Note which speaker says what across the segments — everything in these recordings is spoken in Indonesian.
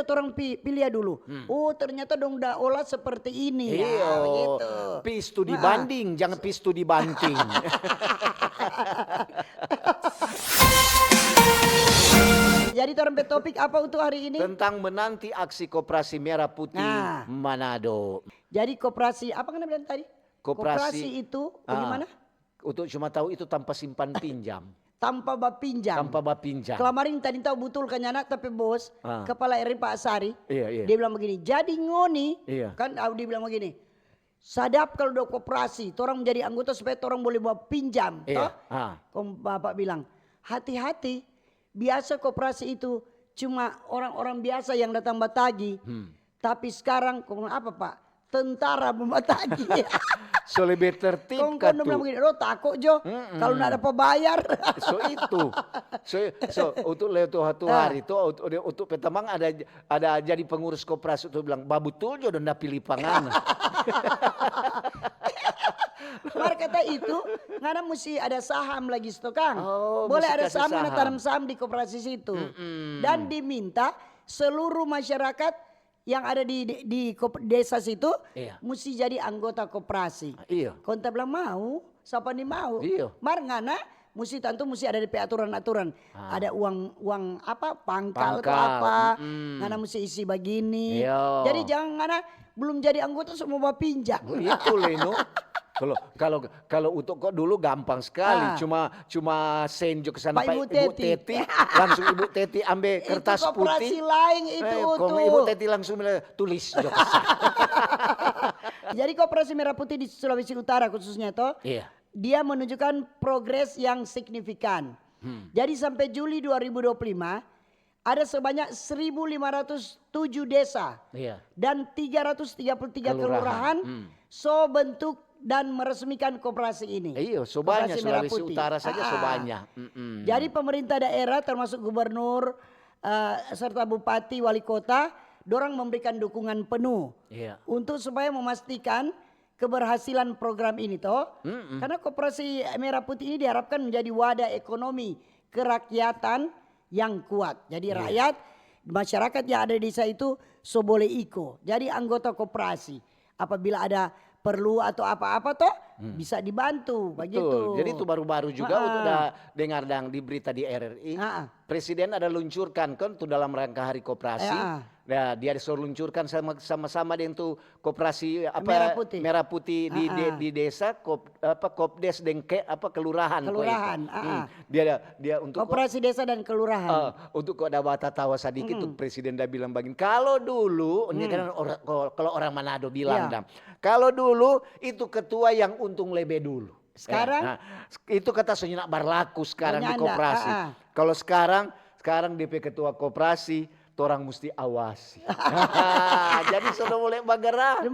Speaker 1: tunjuk orang pilih dulu. Oh ternyata dong dah olah seperti ini ya. Begitu.
Speaker 2: Pis tu dibanding, jangan pis tu dibanting.
Speaker 1: Jadi orang topik apa untuk hari ini?
Speaker 2: Tentang menanti aksi Koperasi Merah Putih Manado.
Speaker 1: Jadi koperasi, apa kan bilang tadi? Koperasi itu bagaimana?
Speaker 2: Untuk cuma tahu itu tanpa simpan pinjam.
Speaker 1: Tanpa bapinjam.
Speaker 2: Tanpa bapinjam.
Speaker 1: Kemarin tadi tahu betul kan anak tapi bos, kepala RI Pak Sari,
Speaker 2: Iya.
Speaker 1: dia bilang begini, jadi ngoni, kan dia bilang begini, sadap kalau udah koperasi, orang menjadi anggota supaya orang boleh bawa pinjam.
Speaker 2: Iya.
Speaker 1: Bapak bilang, hati-hati, biasa koperasi itu cuma orang-orang biasa yang datang batagi, tapi sekarang apa Pak? Tentara membatagi.
Speaker 2: So lebih tertib kan tuh.
Speaker 1: Bilang begini, lo takut Jo, kalau nggak ada pebayar.
Speaker 2: So itu, so untuk lewat satu hari itu untuk petamang ada jadi pengurus koperasi itu bilang, babu betul Jo dan pilih pangan.
Speaker 1: Maka kata itu, karena mesti ada saham lagi Kang.
Speaker 2: Oh,
Speaker 1: boleh
Speaker 2: mesti
Speaker 1: ada
Speaker 2: kasih
Speaker 1: saham,
Speaker 2: saham.
Speaker 1: tanam saham di koperasi situ. Dan diminta seluruh masyarakat yang ada di desa situ mesti jadi anggota koperasi.
Speaker 2: Iya.
Speaker 1: Konta bilang mau, siapa nih mau?
Speaker 2: Iya.
Speaker 1: Marngana mesti ada DP aturan-aturan. Ada uang apa pangkal atau apa. Ngana mesti isi begini.
Speaker 2: Iya.
Speaker 1: Jadi jangan ngana belum jadi anggota semua pinjam.
Speaker 2: Itu Leno. Kalau untuk kok dulu gampang sekali, cuma senjo ke sana Pak Ibu Teti, langsung Ibu Teti ambil kertas
Speaker 1: itu koperasi
Speaker 2: putih.
Speaker 1: lain itu tuh.
Speaker 2: Ibu Teti langsung tulis jo ke sana.
Speaker 1: Jadi Koperasi Merah Putih di Sulawesi Utara khususnya toh, dia menunjukkan progres yang signifikan. Jadi sampai Juli 2025 ada sebanyak 1.507 desa dan 333 kelurahan so bentuk dan meresmikan koperasi ini.
Speaker 2: Iya, so banyak Sulawesi Utara saja so banyak.
Speaker 1: Jadi pemerintah daerah termasuk gubernur serta bupati, wali kota, dorang memberikan dukungan penuh untuk supaya memastikan keberhasilan program ini toh. Karena Koperasi Merah Putih ini diharapkan menjadi wadah ekonomi kerakyatan yang kuat. Jadi rakyat, masyarakat yang ada di desa itu so boleh ikut. Jadi anggota koperasi. Apabila ada perlu atau apa-apa toh bisa dibantu begitu.
Speaker 2: Jadi itu baru-baru juga untuk dengar di berita di RRI. Presiden ada luncurkan kan tuh dalam rangka Hari Koperasi. Nah, dia disuruh luncurkan sama-sama dengan tuh koperasi merah putih di desa Kopdes dan kelurahan. Dia untuk
Speaker 1: koperasi desa dan kelurahan.
Speaker 2: Untuk kok ada bata tawa sedikit tuh presiden dah bilang begini. Kalau dulu ini kan kalau orang Manado bilang kalau dulu itu ketua yang untung lebih dulu.
Speaker 1: Sekarang
Speaker 2: itu kata Sonyak berlaku sekarang di koperasi. Kalau sekarang DP ketua koperasi orang mesti awasi. Jadi sudah boleh bergerak.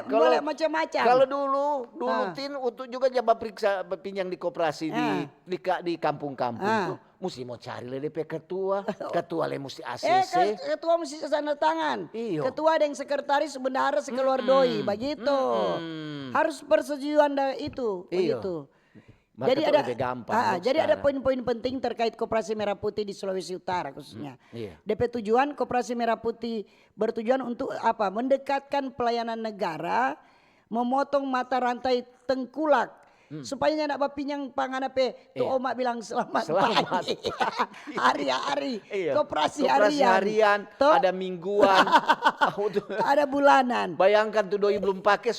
Speaker 1: Boleh macam-macam.
Speaker 2: Kalau dulu Tin untuk juga jabat periksa pinjang di koperasi di kampung-kampung tuh mesti mau cari DP ketua le mesti ACC.
Speaker 1: Ketua mesti tanda tangan.
Speaker 2: Iyo.
Speaker 1: Ketua dan sekretaris bendahara sekeluar doi begitu. Harus persetujuan itu begitu. Jadi ada poin-poin penting terkait Koperasi Merah Putih di Sulawesi Utara khususnya. DP tujuan Koperasi Merah Putih bertujuan untuk apa? Mendekatkan pelayanan negara, memotong mata rantai tengkulak supaya nyak bapinjang pangan apa tuh Oma bilang selamat pagi. Hari-hari koperasi harian.
Speaker 2: Ada mingguan.
Speaker 1: Ada bulanan.
Speaker 2: Bayangkan tuh doi belum pakai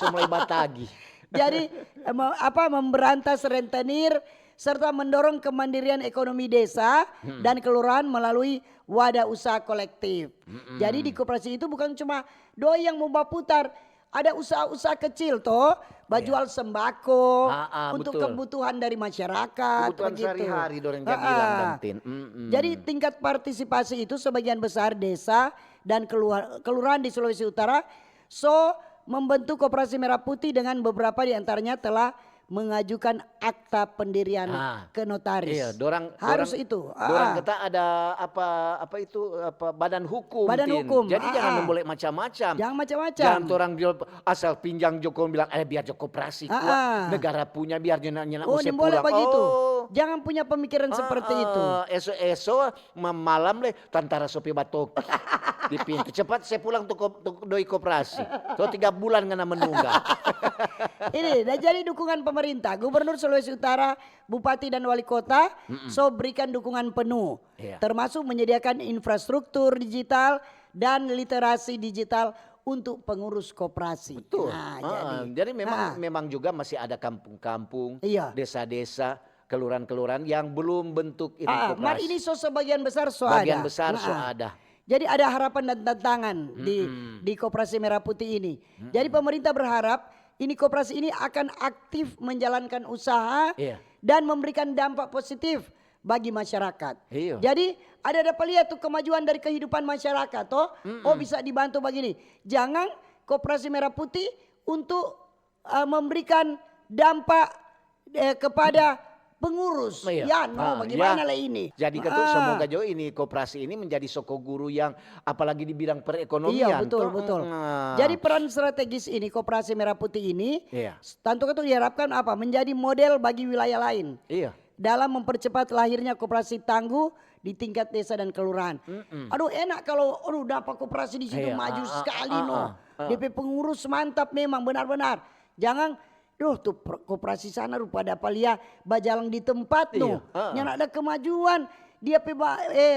Speaker 2: mulai batagi.
Speaker 1: Jadi memberantas rentenir serta mendorong kemandirian ekonomi desa dan kelurahan melalui wadah usaha kolektif. Jadi di koperasi itu bukan cuma doi yang mau putar, ada usaha-usaha kecil toh, jual sembako untuk kebutuhan dari masyarakat.
Speaker 2: Kebutuhan
Speaker 1: begitu.
Speaker 2: sehari-hari dorang bilang Tin.
Speaker 1: Jadi tingkat partisipasi itu sebagian besar desa dan kelurahan di Sulawesi Utara membentuk Koperasi Merah Putih dengan beberapa diantaranya telah mengajukan akta pendirian ke notaris.
Speaker 2: Iya,
Speaker 1: harus itu.
Speaker 2: Dorang kata ada badan hukum. Jadi jangan memboleh macam-macam.
Speaker 1: Jangan macam-macam.
Speaker 2: Jangan orang jual asal pinjang Joko bilang biar Joko koperasi kuat. Negara punya biar nyenak usai pulang.
Speaker 1: Begitu. Jangan punya pemikiran seperti itu.
Speaker 2: Eso malam le tantara sopi batok di pintu. Cepat saya pulang tuh doi koperasi. So 3 bulan ngana menunggak.
Speaker 1: Ini dan jadi dukungan pemerintah, Gubernur Sulawesi Utara, Bupati dan Wali Kota, so berikan dukungan penuh, termasuk menyediakan infrastruktur digital dan literasi digital untuk pengurus koperasi.
Speaker 2: Betul. Jadi memang juga masih ada kampung-kampung, desa-desa, kelurahan-kelurahan yang belum bentuk ini koperasi.
Speaker 1: Mar ini so sebagian besar so
Speaker 2: Bagian
Speaker 1: ada.
Speaker 2: besar so ada.
Speaker 1: Jadi ada harapan dan tantangan di Koperasi Merah Putih ini. Jadi pemerintah berharap ini koperasi ini akan aktif menjalankan usaha dan memberikan dampak positif bagi masyarakat. Jadi ada dapat lihat tuh kemajuan dari kehidupan masyarakat toh. Oh bisa dibantu begini. Jangan Koperasi Merah Putih untuk memberikan dampak kepada pengurus. Bagaimana lah ini.
Speaker 2: Jadi semoga jo ini koperasi ini menjadi soko guru yang apalagi di bidang perekonomian.
Speaker 1: Iya betul. Jadi peran strategis ini Koperasi Merah Putih ini tentu itu diharapkan apa? Menjadi model bagi wilayah lain. Dalam mempercepat lahirnya koperasi tangguh di tingkat desa dan kelurahan. Aduh enak kalau dapat koperasi di situ maju sekali DP pengurus mantap memang benar-benar. Jangan tuh koperasi sana rupa dapat lihat bajalang di tempat yang ada kemajuan. Dia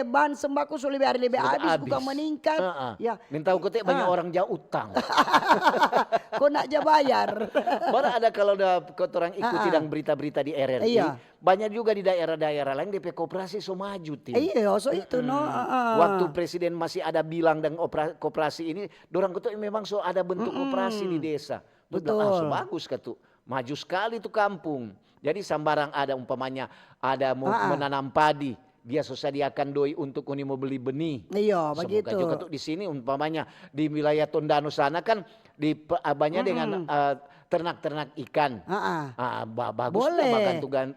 Speaker 1: bahan sembako so lebih habis bukan meningkat.
Speaker 2: Minta kote banyak orang jauh utang.
Speaker 1: Kok nak ja bayar.
Speaker 2: Baru ada kalau orang ikuti dan berita-berita di RRI. Banyak juga di daerah-daerah lain DP koperasi so maju.
Speaker 1: So itu
Speaker 2: Waktu presiden masih ada bilang dan koperasi ini. Dorang kote memang so ada bentuk koperasi di desa.
Speaker 1: Betul.
Speaker 2: So bagus katu. Maju sekali tuh kampung. Jadi sambarang ada umpamanya ada mau menanam padi. Dia sediakan doi untuk uni mau beli benih.
Speaker 1: Begitu.
Speaker 2: Semoga juga tuh di sini umpamanya di wilayah Tondano sana kan di banyak dengan ternak-ternak ikan. Bagus
Speaker 1: boleh.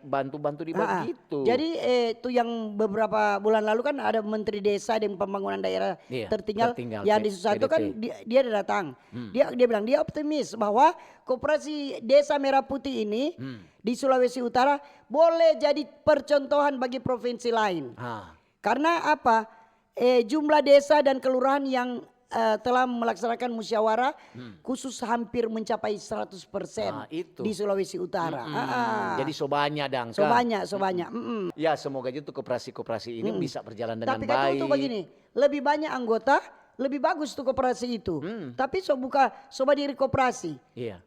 Speaker 2: Bantu di begitu.
Speaker 1: Jadi itu yang beberapa bulan lalu kan ada Menteri Desa dan Pembangunan Daerah tertinggal yang di Susanto kan dia datang. Dia bilang dia optimis bahwa Koperasi Desa Merah Putih ini di Sulawesi Utara boleh jadi percontohan bagi provinsi lain. Karena apa? Jumlah desa dan kelurahan yang telah melaksanakan musyawarah khusus hampir mencapai 100% di Sulawesi Utara.
Speaker 2: Jadi so banyak dang.
Speaker 1: So banyak.
Speaker 2: Ya semoga itu koperasi ini bisa berjalan dengan
Speaker 1: baik. Tapi
Speaker 2: baik.
Speaker 1: kan tuh begini, lebih banyak anggota, lebih bagus tuh koperasi itu. Tapi soba diri koperasi.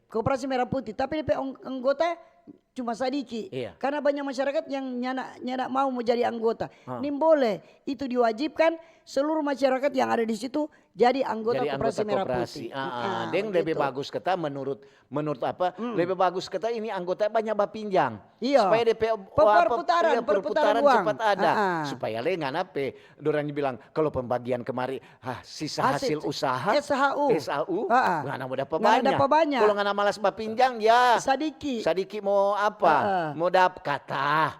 Speaker 1: Koperasi Merah Putih, tapi DP anggota cuma sadiki. Karena banyak masyarakat yang nyana mau menjadi anggota. Ini boleh, itu diwajibkan seluruh masyarakat yang ada di situ jadi anggota Koperasi Merah Putih.
Speaker 2: Deng lebih bagus kita menurut apa? Lebih bagus kita ini anggota banyak bapinjang. Supaya DP perputaran cepat ada. Supaya lengan apa? Dorangnya bilang kalau pembagian kemari sisa hasil usaha SHU ngana mau dapat banyak. Kalau ngana malas bapinjang ya
Speaker 1: sadiki
Speaker 2: mau apa? Mau dapat kata.